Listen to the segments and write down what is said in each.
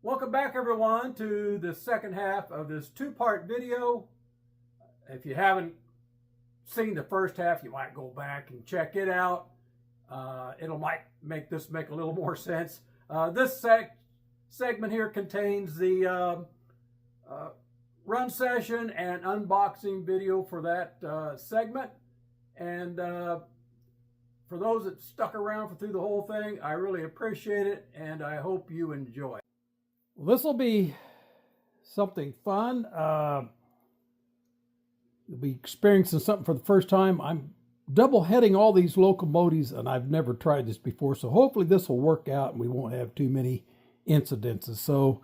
Welcome back, everyone, to the second half of this two-part video. If you haven't seen the first half, you might go back and check it out. Might make this make a little more sense. This segment here contains the run session and unboxing video for that segment. And for those that stuck around through the whole thing, I really appreciate it, and I hope you enjoy. Well, this will be something fun. You'll be experiencing something for the first time. I'm double heading all these locomotives, and I've never tried this before, so hopefully this will work out and we won't have too many incidences. So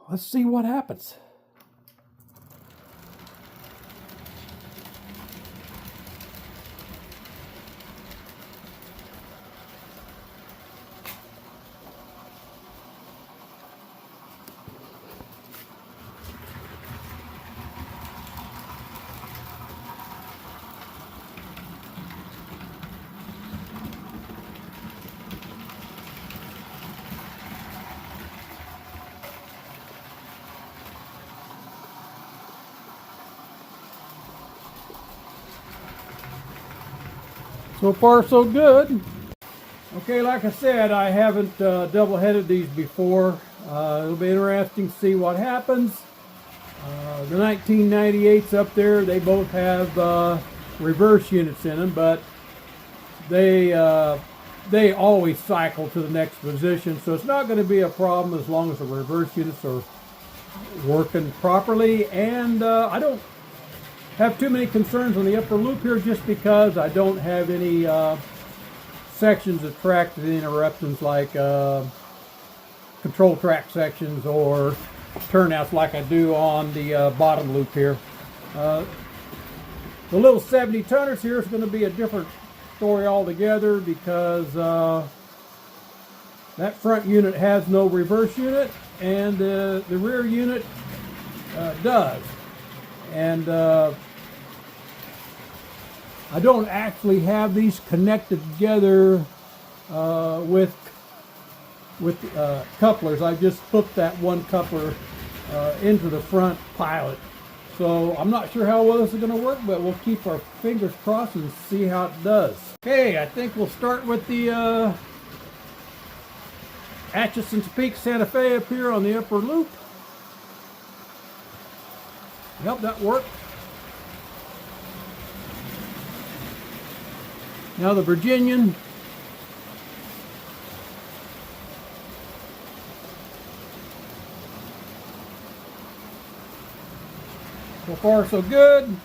let's see what happens. So far, so good. Okay, like I said, I haven't double-headed these before. It'll be interesting to see what happens. The 1998s up there, they both have reverse units in them, but they always cycle to the next position, so it's not going to be a problem as long as the reverse units are working properly. And I don't have too many concerns on the upper loop here, just because I don't have any sections of track that interruptions, like control track sections or turnouts like I do on the bottom loop here. The little 70 tonners here is going to be a different story altogether, because that front unit has no reverse unit, and the rear unit does. And I don't actually have these connected together with couplers. I just put that one coupler into the front pilot. So I'm not sure how well this is going to work, but we'll keep our fingers crossed and see how it does. Okay, I think we'll start with the Atchison's Peak Santa Fe up here on the upper loop. Yep, that worked. Now the Virginian. So far, so good.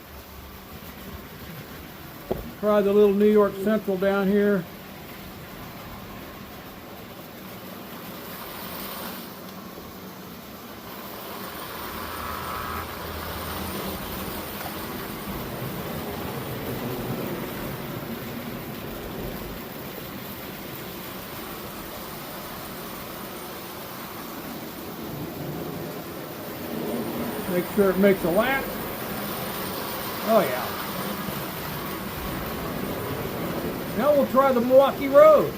Try the little New York Central down here. Make sure it makes a lap. Oh yeah. Now we'll try the Milwaukee Road.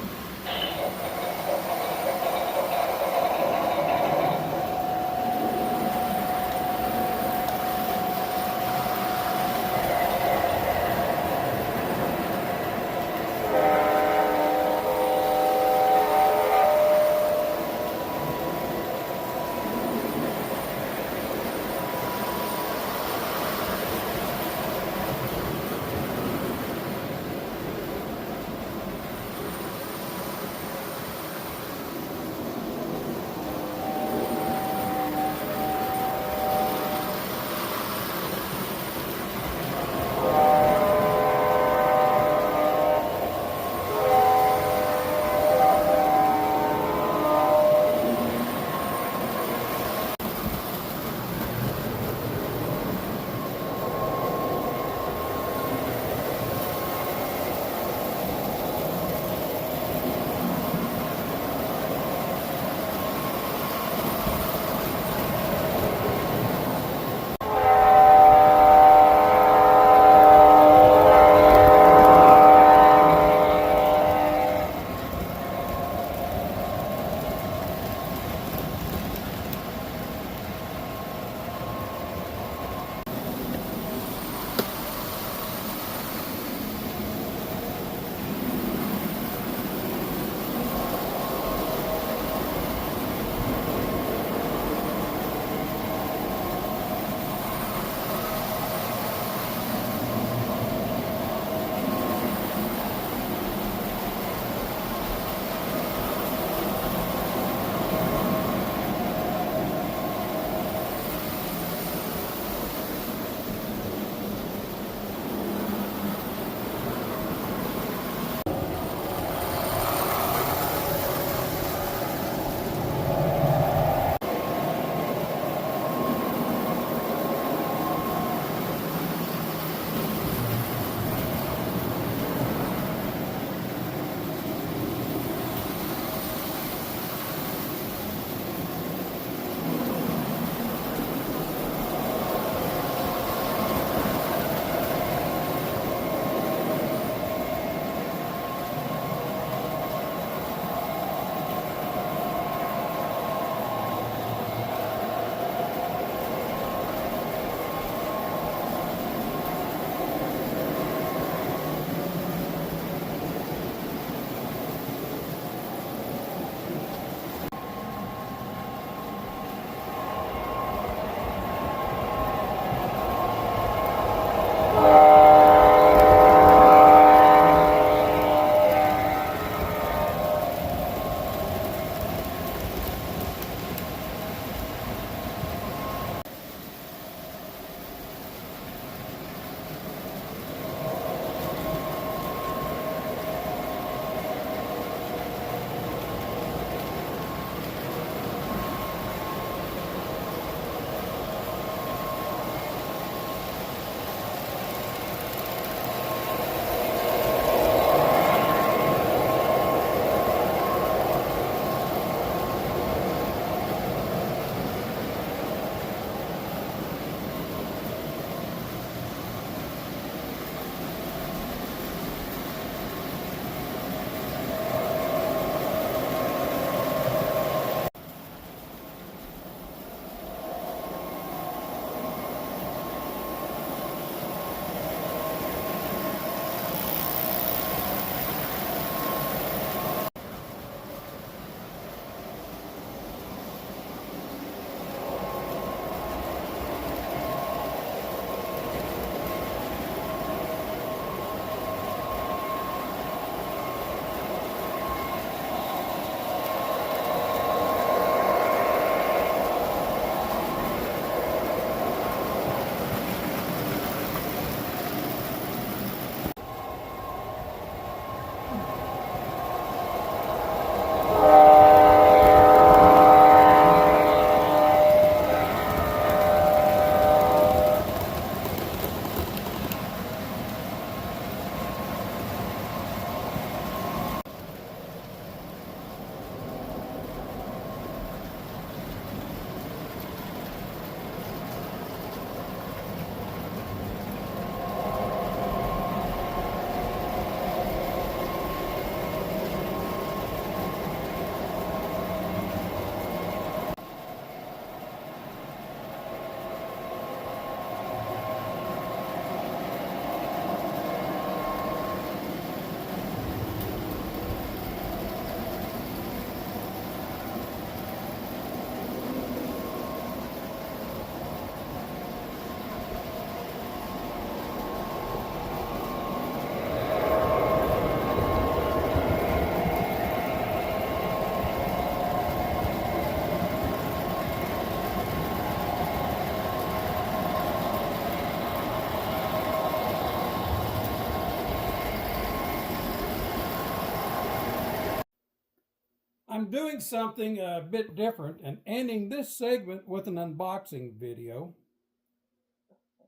I'm doing something a bit different and ending this segment with an unboxing video.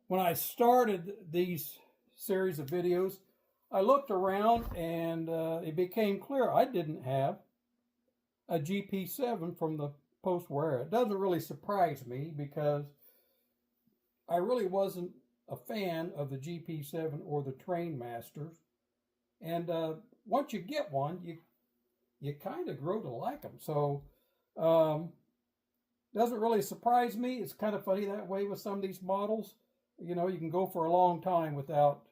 When I started these series of videos, I looked around and it became clear I didn't have a GP7 from the Postwar. It doesn't really surprise me because I really wasn't a fan of the GP7 or the Trainmasters. And once you get one, you kind of grow to like them. So doesn't really surprise me. It's kind of funny that way with some of these models. You know, you can go for a long time without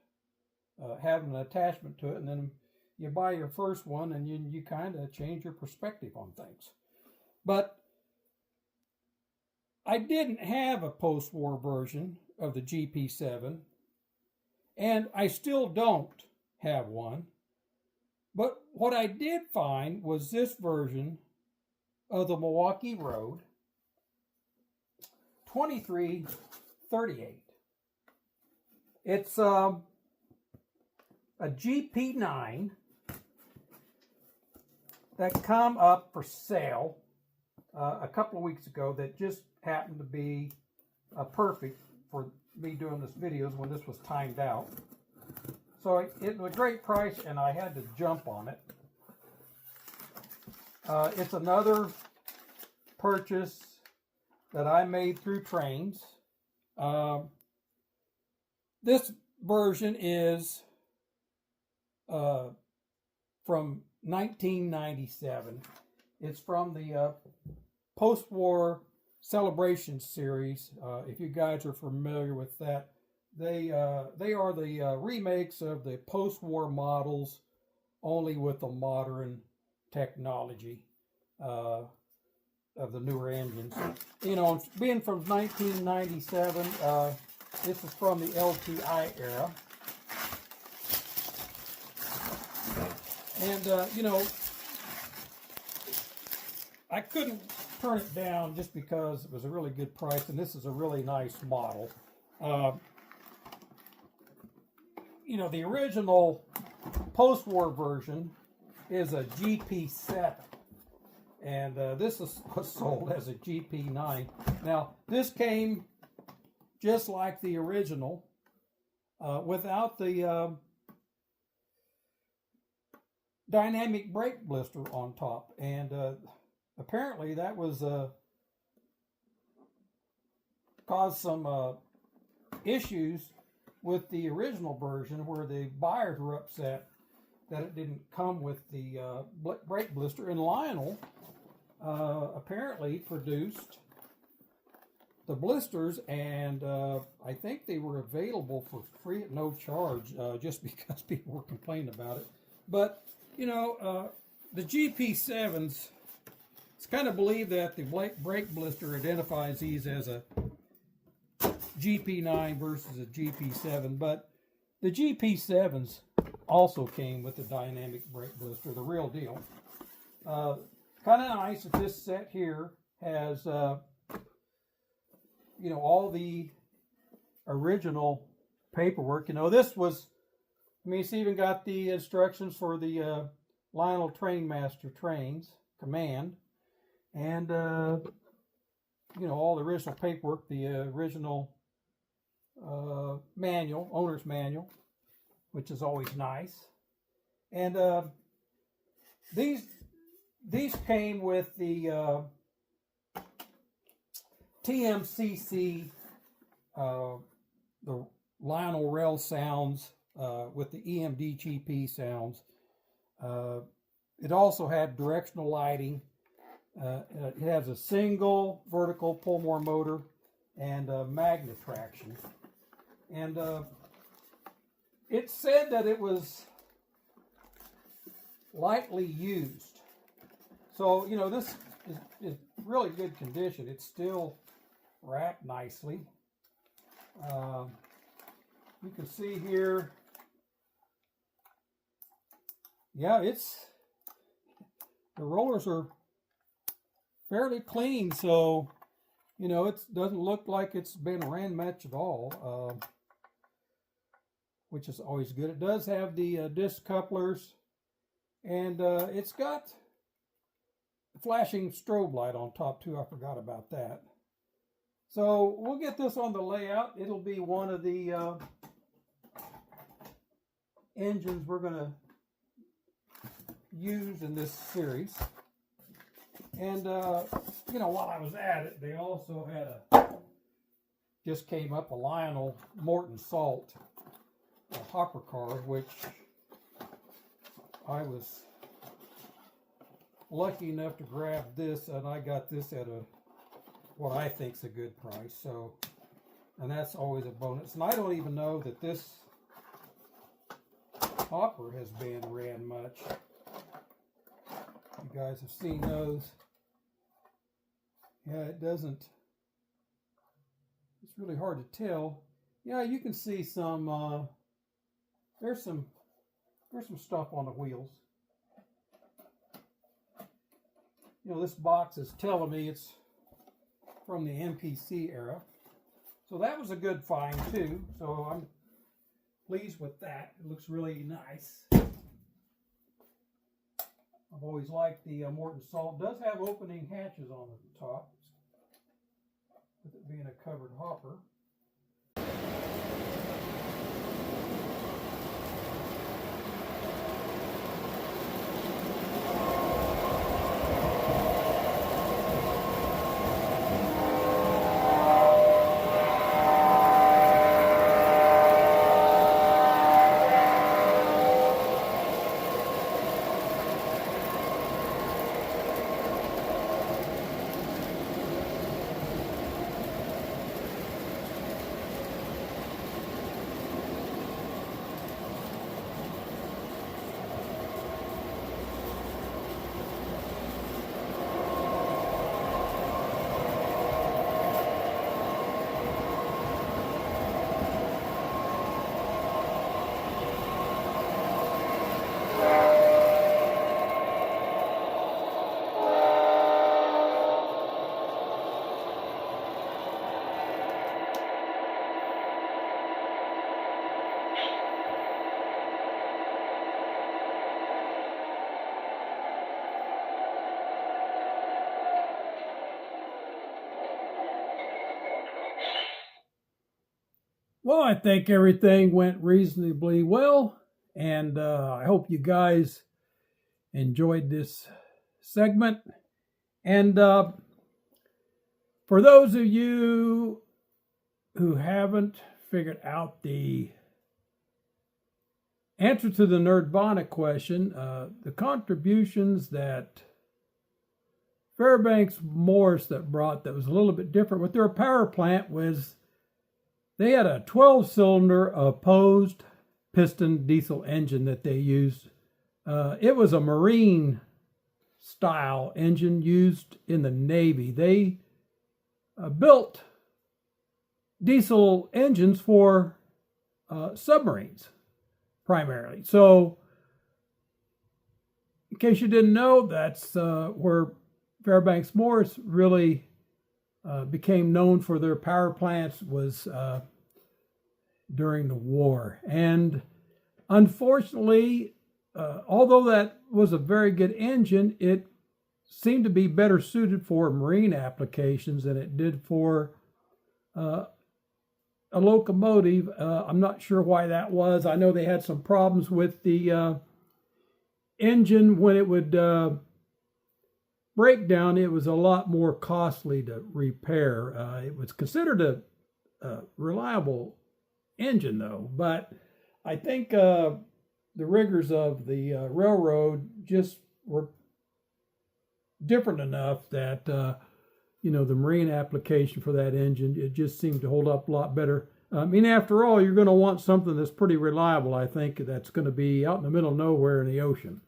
having an attachment to it, and then you buy your first one and you kind of change your perspective on things. But I didn't have a post-war version of the GP7, and I still don't have one. But what I did find was this version of the Milwaukee Road 2338. It's a GP9 that come up for sale a couple of weeks ago that just happened to be perfect for me doing this videos when this was timed out. So it was a great price and I had to jump on it. It's another purchase that I made through Trains. This version is from 1997. It's from the Postwar Celebration series. If you guys are familiar with that, they are the remakes of the post-war models, only with the modern technology of the newer engines. You know, being from 1997, this is from the LTI era. And, you know, I couldn't turn it down just because it was a really good price, and this is a really nice model. You know, the original post-war version is a GP7, and this was sold as a GP9. Now, this came just like the original, without the dynamic brake blister on top, and apparently that was caused some issues with the original version, where the buyers were upset that it didn't come with the brake blister. And Lionel apparently produced the blisters, and I think they were available for free at no charge, just because people were complaining about it. But you know, the GP7s, it's kind of believed that the brake blister identifies these as a GP9 versus a GP7, but the GP7s also came with the dynamic brake blister, the real deal. Kind of nice that this set here has, you know, all the original paperwork. You know, this was, I mean, it's even got the instructions for the Lionel Trainmaster Trains command, and you know, all the original paperwork, the original manual, owner's manual, which is always nice. And these came with the TMCC, the Lionel Rail sounds, with the EMD GP sounds. It also had directional lighting. It has a single vertical pull-more motor and magnet traction. And it said that it was lightly used. So, you know, this is really good condition. It's still wrapped nicely. You can see here, yeah, the rollers are fairly clean, so, you know, it doesn't look like it's been ran much at all, which is always good. It does have the disc couplers, and it's got flashing strobe light on top too. I forgot about that. So we'll get this on the layout. It'll be one of the engines we're going to use in this series. And you know, while I was at it, they also had just came up a Lionel Morton Salt hopper car, which I was lucky enough to grab this, and I got this at what I think is a good price. So, and that's always a bonus. And I don't even know that this hopper has been ran much. You guys have seen those. Yeah, it doesn't. It's really hard to tell. Yeah, you can see some. There's some stuff on the wheels. You know, this box is telling me it's from the MPC era. So that was a good find too. So I'm pleased with that. It looks really nice. I've always liked the Morton Salt. It does have opening hatches on the top, with it being a covered hopper. Well, I think everything went reasonably well, and I hope you guys enjoyed this segment. And for those of you who haven't figured out the answer to the Nerdvana question, the contributions that Fairbanks Morse that brought that was a little bit different with their power plant was they had a 12-cylinder opposed piston diesel engine that they used. It was a marine style engine used in the Navy. They built diesel engines for submarines primarily. So in case you didn't know, that's where Fairbanks Morse really became known for their power plants was during the war. And unfortunately, although that was a very good engine, it seemed to be better suited for marine applications than it did for a locomotive. I'm not sure why that was. I know they had some problems with the engine when it would break down. It was a lot more costly to repair. It was considered a reliable engine though, but I think the rigors of the railroad just were different enough that you know, the marine application for that engine, it just seemed to hold up a lot better. I mean, after all, you're going to want something that's pretty reliable. I think that's going to be out in the middle of nowhere in the ocean.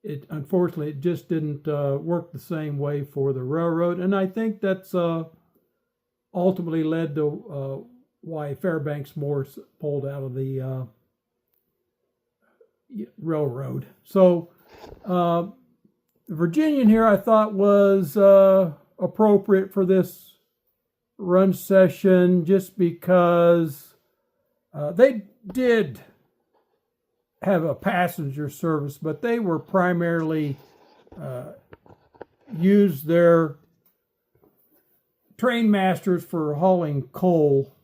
It unfortunately, it just didn't work the same way for the railroad, and I think that's ultimately led to why Fairbanks Morse pulled out of the railroad. So the Virginian here I thought was appropriate for this run session just because they did have a passenger service, but they were primarily used their train masters for hauling coal.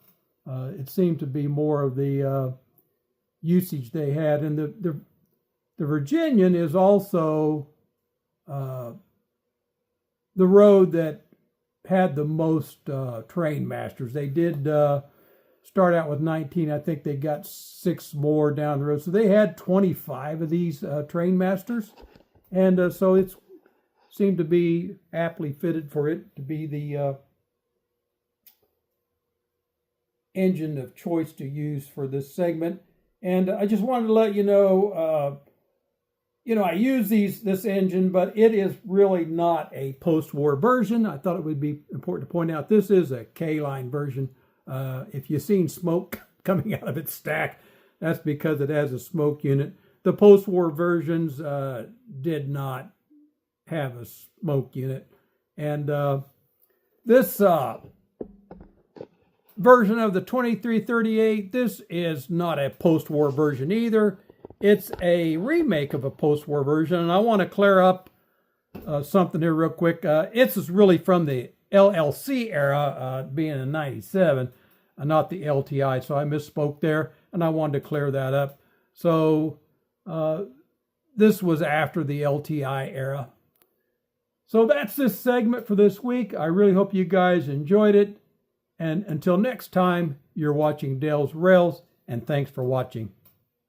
It seemed to be more of the usage they had. And the Virginian is also the road that had the most train masters. They did start out with 19. I think they got 6 more down the road. So they had 25 of these train masters. And so it seemed to be aptly fitted for it to be the engine of choice to use for this segment. And I just wanted to let you know, I use this engine, but it is really not a post-war version. I thought it would be important to point out this is a K-line version. If you've seen smoke coming out of its stack, that's because it has a smoke unit. The post-war versions did not have a smoke unit. And this version of the 2338, this is not a post-war version either. It's a remake of a post-war version, and I want to clear up something here real quick. This is really from the LLC era, being in 97, not the LTI, so I misspoke there, and I wanted to clear that up. So this was after the LTI era. So that's this segment for this week. I really hope you guys enjoyed it. And until next time, you're watching Dale's Rails, and thanks for watching.